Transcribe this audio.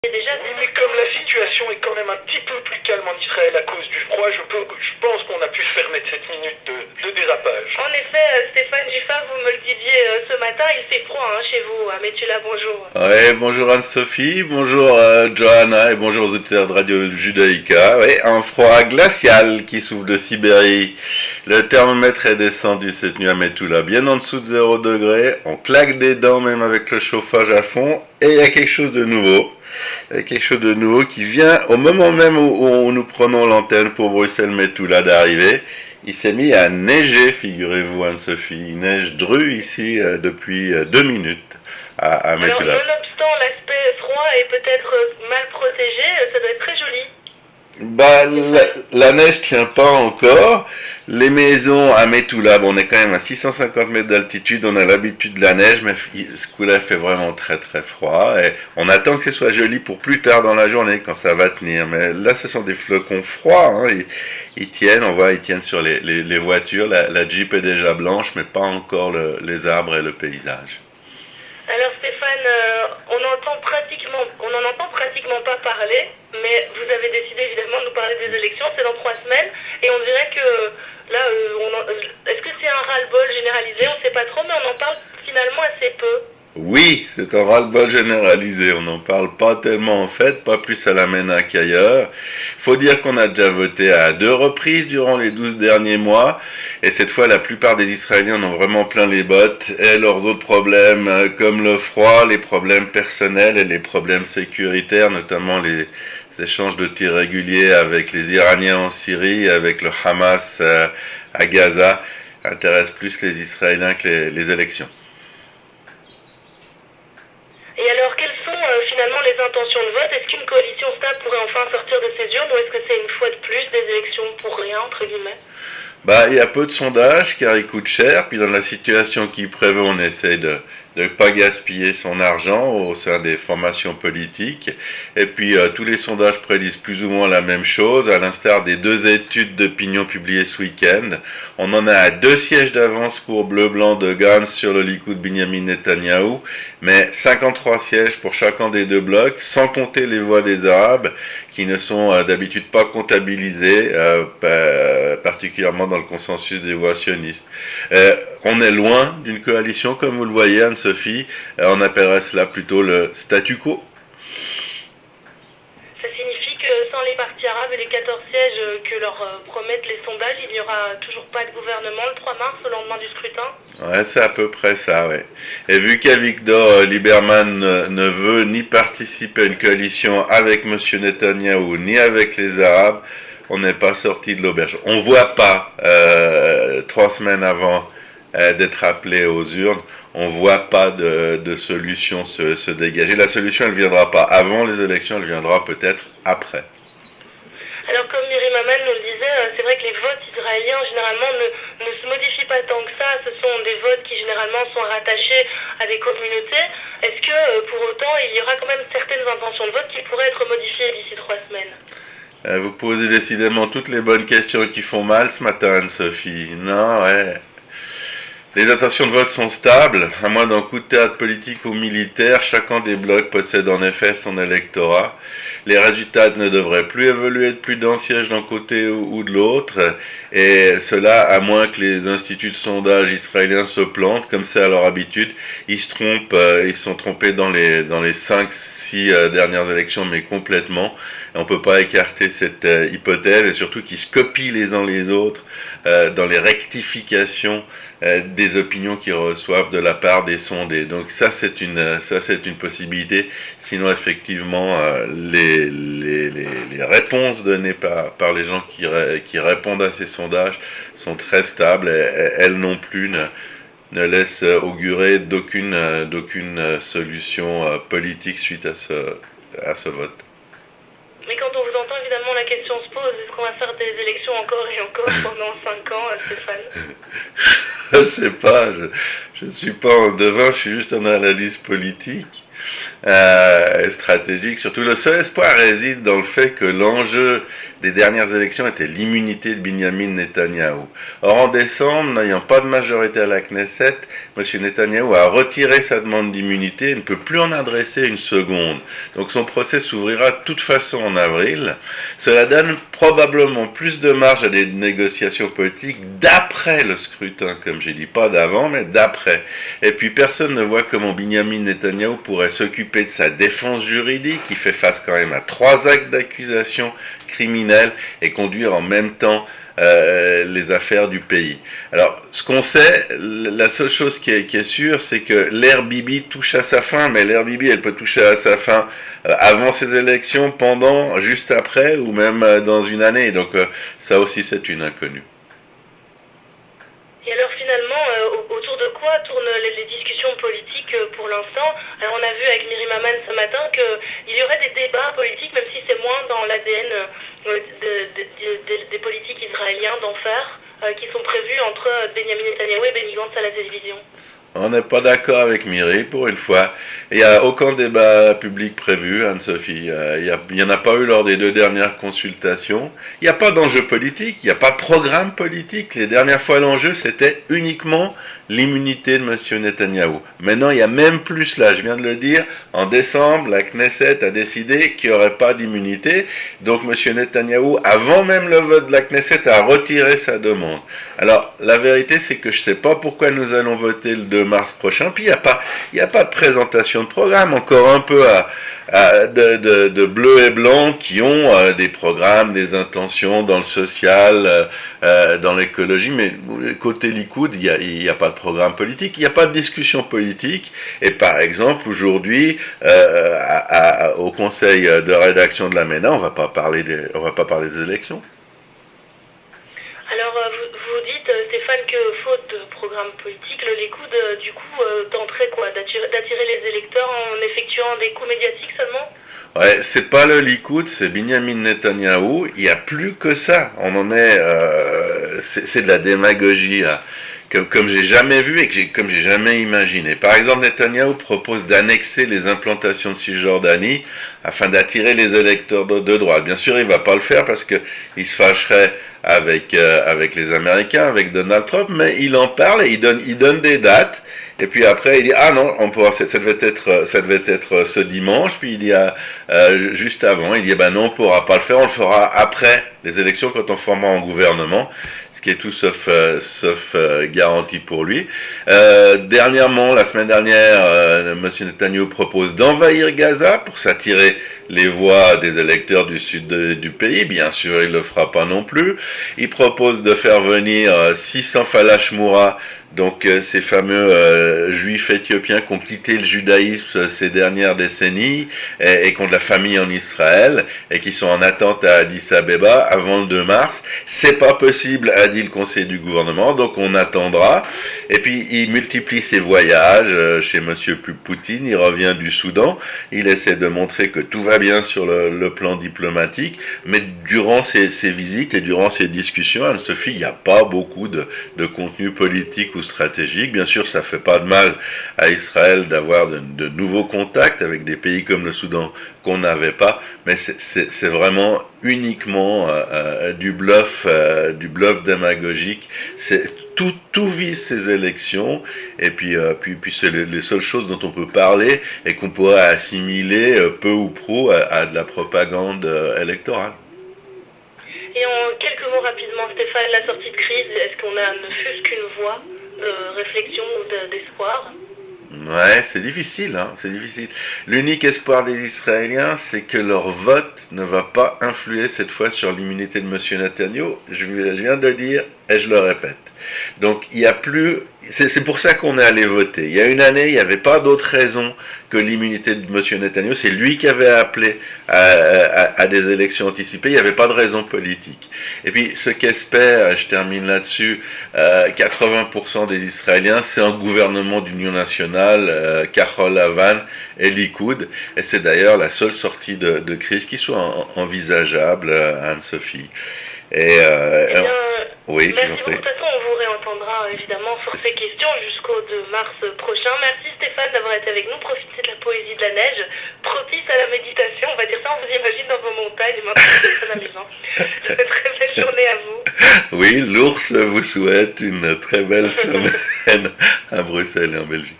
Et déjà, Mais comme la situation est quand même un petit peu plus calme en Israël à cause du froid, je pense qu'on a pu se permettre cette minute de dérapage. en effet, Stéphane Giffard, vous me le disiez ce matin, il fait froid chez vous, à Métula, bonjour. Ouais, bonjour Anne-Sophie, bonjour Johanna et bonjour aux auditeurs de Radio Judaïka. Ouais, un froid glacial qui souffle de Sibérie. Le thermomètre est descendu cette nuit à Metula, bien en dessous de 0 degré. On claque des dents même avec le chauffage à fond. Et il y a quelque chose de nouveau. Il y a quelque chose de nouveau qui vient au moment même où nous prenons l'antenne pour Bruxelles-Metula d'arriver. Il s'est mis à neiger, figurez-vous Anne-Sophie. Il neige dru ici depuis 2 minutes à Alors, Metula. nonobstant l'aspect froid et peut-être mal protégé, ça doit être très joli. Bah, la neige tient pas encore. Les maisons à Metula, bon, on est quand même à 650 mètres d'altitude, on a l'habitude de la neige, mais ce coup-là fait vraiment très très froid. Et on attend que ce soit joli pour plus tard dans la journée, quand ça va tenir. Mais là, ce sont des flocons froids, hein. Ils tiennent, on voit, ils tiennent sur les voitures. La Jeep est déjà blanche, mais pas encore les arbres et le paysage. Alors Stéphane, on n'en entend pratiquement pas parler, mais vous avez décidé évidemment de nous parler des élections, c'est dans 3 semaines, et on dirait que là, est-ce que c'est un ras-le-bol généralisé? On ne sait pas trop, mais on en parle finalement assez peu. Oui, c'est un ras-le-bol généralisé. On n'en parle pas tellement en fait, pas plus à la MENA qu'ailleurs. Faut dire qu'on a déjà voté à 2 reprises durant les 12 derniers mois. Et cette fois, la plupart des Israéliens en ont vraiment plein les bottes. Et leurs autres problèmes, comme le froid, les problèmes personnels et les problèmes sécuritaires, notamment les échanges de tirs réguliers avec les Iraniens en Syrie, avec le Hamas à Gaza, intéressent plus les Israéliens que les élections. Et alors, quelles sont finalement les intentions de vote? Est-ce qu'une coalition stable pourrait enfin sortir de ces urnes, ou est-ce que c'est une fois de plus des élections pour rien, entre guillemets? Bah, il y a peu de sondages car ils coûtent cher. Puis dans la situation qui prévaut, on essaie de ne pas gaspiller son argent au sein des formations politiques. Et puis tous les sondages prédisent plus ou moins la même chose, à l'instar des 2 études d'opinion publiées ce week-end. On en a à 2 sièges d'avance pour Bleu-Blanc de Gantz sur le Likoud Binyamin Netanyahou, mais 53 sièges pour chacun des 2 blocs, sans compter les voix des Arabes, qui ne sont d'habitude pas comptabilisées, particulièrement dans le consensus des voix sionistes. On est loin d'une coalition, comme vous le voyez, Anne-Sophie. On appellerait cela plutôt le statu quo. Ça signifie que sans les partis arabes et les 14 sièges que leur promettent les sondages, il n'y aura toujours pas de gouvernement le 3 mars, au lendemain du scrutin? Ouais, c'est à peu près ça, ouais. Et vu qu'Avigdor Lieberman ne veut ni participer à une coalition avec M. Netanyahou, ni avec les Arabes, on n'est pas sorti de l'auberge. On ne voit pas, 3 semaines avant d'être appelé aux urnes, on ne voit pas de solution se dégager. La solution, elle ne viendra pas avant les élections, elle viendra peut-être après. Alors comme Myriam Aman nous le disait, c'est vrai que les votes israéliens généralement ne se modifient pas tant que ça, ce sont des votes qui généralement sont rattachés à des communautés. Est-ce que pour autant il y aura quand même certaines intentions de vote qui pourraient être modifiées d'ici 3 semaines? Vous posez décidément toutes les bonnes questions qui font mal ce matin, Anne-Sophie. Non, ouais. Les intentions de vote sont stables, à moins d'un coup de théâtre politique ou militaire, chacun des blocs possède en effet son électorat. Les résultats ne devraient plus évoluer de plus d'un siège d'un côté ou de l'autre, et cela à moins que les instituts de sondage israéliens se plantent, comme c'est à leur habitude. Ils se trompent, ils se sont trompés dans les 5-6 dernières élections, mais complètement. Et on ne peut pas écarter cette hypothèse, et surtout qu'ils se copient les uns les autres dans les rectifications des opinions qu'ils reçoivent de la part des sondés. Donc ça c'est une possibilité. Sinon effectivement les réponses données par les gens qui répondent à ces sondages sont très stables et elles non plus ne laissent augurer d'aucune solution politique suite à ce vote. Mais quand on vous entend, évidemment, la question se pose, est-ce qu'on va faire des élections encore et encore pendant 5 ans, Stéphane? Je sais pas, je suis pas un devin, je suis juste un analyste politique. stratégique. Surtout, le seul espoir réside dans le fait que l'enjeu des dernières élections était l'immunité de Binyamin Netanyahou. Or, en décembre, n'ayant pas de majorité à la Knesset, M. Netanyahou a retiré sa demande d'immunité et ne peut plus en adresser une seconde. Donc son procès s'ouvrira de toute façon en avril. Cela donne probablement plus de marge à des négociations politiques d'après le scrutin, comme j'ai dit, pas d'avant, mais d'après. Et puis personne ne voit comment Binyamin Netanyahou pourrait s'occuper de sa défense juridique. Il fait face quand même à 3 actes d'accusation criminels et conduire en même temps les affaires du pays. Alors, ce qu'on sait, la seule chose qui est sûre, c'est que l'ère Bibi touche à sa fin, mais l'ère Bibi, elle peut toucher à sa fin avant ces élections, pendant, juste après, ou même dans une année. Donc, ça aussi, c'est une inconnue. Et alors finalement, autour de quoi tournent les discussions politiques pour l'instant? Alors on a vu avec Miri Maman ce matin qu'il y aurait des débats politiques, même si c'est moins dans l'ADN des politiques israéliens d'enfer, qui sont prévus entre Benjamin Netanyahou et Benny Gantz à la télévision. On n'est pas d'accord avec Miri, pour une fois. Il n'y a aucun débat public prévu, Anne-Sophie. Il n'y en a pas eu lors des 2 dernières consultations. Il n'y a pas d'enjeu politique, il n'y a pas de programme politique. Les dernières fois, l'enjeu, c'était uniquement l'immunité de M. Netanyahou. Maintenant, il y a même plus là, je viens de le dire. En décembre, la Knesset a décidé qu'il n'y aurait pas d'immunité. Donc, M. Netanyahou, avant même le vote de la Knesset, a retiré sa demande. Alors, la vérité, c'est que je ne sais pas pourquoi nous allons voter le 2 mars prochain. Puis, il n'y a pas de présentation de programme. Encore un peu de bleu et blanc qui ont des programmes, des intentions dans le social, dans l'écologie. Mais côté Likoud, il n'y a pas de programme politique. Il n'y a pas de discussion politique. Et par exemple, aujourd'hui, au conseil de rédaction de la MENA, on va pas parler des élections. Alors, vous dites, Stéphane, que faute de programme politique, le Likoud, du coup, tenterait quoi? D'attirer les électeurs en effectuant des coups médiatiques seulement? Ouais, c'est pas le Likoud, c'est Binyamin Netanyahou. Il n'y a plus que ça. On en est... c'est de la démagogie, là. Comme j'ai jamais vu et comme j'ai jamais imaginé. Par exemple, Netanyahou propose d'annexer les implantations de Cisjordanie afin d'attirer les électeurs de droite. Bien sûr, il va pas le faire parce que il se fâcherait avec les Américains, avec Donald Trump, mais il en parle et il donne des dates. Et puis après, il dit ah non, ça devait être ce dimanche. Puis il dit juste avant, il dit ben non, on pourra pas le faire, on le fera après les élections quand on formera un gouvernement. Ce qui est tout sauf garanti pour lui. Dernièrement, la semaine dernière, M. Netanyahou propose d'envahir Gaza pour s'attirer les voix des électeurs du sud du pays. Bien sûr, il ne le fera pas non plus. Il propose de faire venir 600 Falashmoura, donc ces fameux juifs éthiopiens qui ont quitté le judaïsme ces dernières décennies et qui ont de la famille en Israël et qui sont en attente à Addis Abeba avant le 2 mars. C'est pas possible, a dit le conseil du gouvernement, donc on attendra. Et puis il multiplie ses voyages chez M. Poutine, il revient du Soudan, il essaie de montrer que tout va bien sur le plan diplomatique, mais durant ces visites et durant ces discussions, Anne-Sophie, il n'y a pas beaucoup de contenu politique ou stratégique. Bien sûr, ça fait pas de mal à Israël d'avoir de nouveaux contacts avec des pays comme le Soudan qu'on n'avait pas, mais c'est vraiment uniquement du bluff démagogique. Tout vise ces élections, et puis c'est les seules choses dont on peut parler et qu'on pourrait assimiler peu ou prou à de la propagande électorale. Et en quelques mots rapidement, Stéphane, la sortie de crise, est-ce qu'on a ne fût-ce qu'une voie de réflexion ou d'espoir? Ouais, c'est difficile, hein, c'est difficile. L'unique espoir des Israéliens, c'est que leur vote ne va pas influer cette fois sur l'immunité de M. Netanyahou. Je viens de le dire et je le répète. Donc, il n'y a plus... C'est pour ça qu'on est allé voter. Il y a une année, il n'y avait pas d'autre raison que l'immunité de M. Netanyahou. C'est lui qui avait appelé à des élections anticipées. Il n'y avait pas de raison politique. Et puis, ce qu'espère, je termine là-dessus, 80% des Israéliens, c'est un gouvernement d'union nationale, Kahol Lavan et Likoud. Et c'est d'ailleurs la seule sortie de crise qui soit envisageable, Anne-Sophie. Et, eh bien, oui, merci beaucoup. De toute façon, on vous réentend. répondra évidemment sur ces questions jusqu'au 2 mars prochain. Merci Stéphane d'avoir été avec nous, profitez de la poésie de la neige, propice à la méditation, on va dire ça, on vous imagine dans vos montagnes, maintenant c'est très amusant. Très belle journée à vous. Oui, l'ours vous souhaite une très belle semaine à Bruxelles et en Belgique.